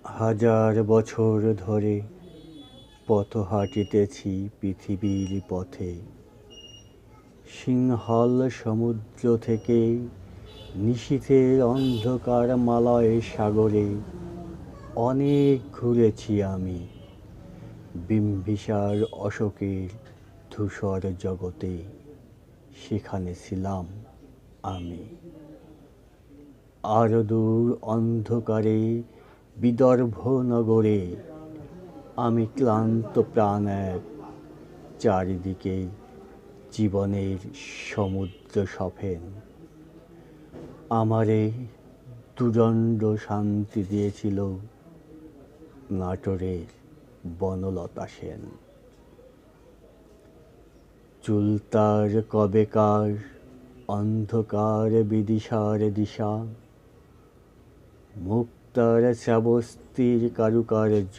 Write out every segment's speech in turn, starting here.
হাজার বছর ধরে পথ হাঁটিতেছি পৃথিবীর পথে। সিংহল সমুদ্র থেকে নিশীথের অন্ধকার মালয় সাগরে অনেক ঘুরেছি আমি। বিম্বিসার অশোকের ধূসর জগতে, সেখানে ছিলাম আমি। আরো দূর অন্ধকারে বিদর্ভ নগরে আমি ক্লান্ত প্রাণ এক, চারিদিকে জীবনের সমুদ্র সফেন। আমারে দুদণ্ড শান্তি দিয়েছিল নাটোরের বনলতা সেন। চুল তার কবেকার অন্ধকার বিদিশার দিশা, মুখ তার শ্রাবস্তির কারুকার্য।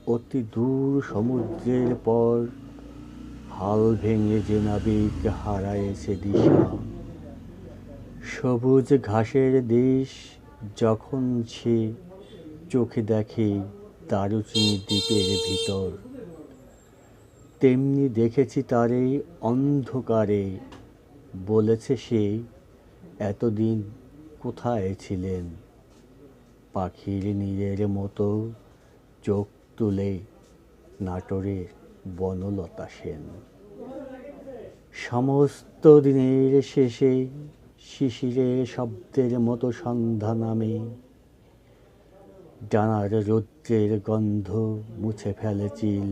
অতি দূর সমুদ্রের পর হাল ভেঙে যে নাবিক হারায়েছে দিশা। সবুজ ঘাসের দেশ যখন সে চোখে দেখে দারুচিনি দ্বীপের ভিতর, তেমনি দেখেছি তারে অন্ধকারে। বলেছে সে, এতদিন কোথায় ছিলেন? পাখির নীড়ের মতো চোখ তুলে নাটোরের বনলতা সেন। সমস্ত দিনের শেষে শিশিরের শব্দের মতো সন্ধ্যা নামে। ডানার রৌদ্রের গন্ধ মুছে ফেলে চিল।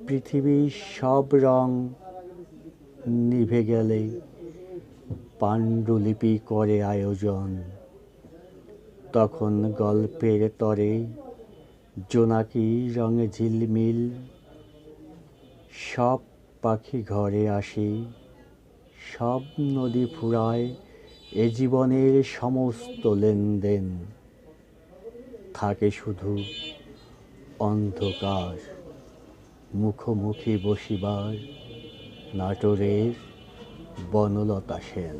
পৃথিবীর সব রং নিভে গেলে পাণ্ডুলিপি করে আয়োজন। তখন গল্পের তরে জোনাকি রঙে ঝিলমিল। সব পাখি ঘরে আসে, সব নদী ফুরায় এ জীবনের সমস্ত লেনদেন। থাকে শুধু অন্ধকার, মুখোমুখি বসিবার নাটোরের বনলতা সেন।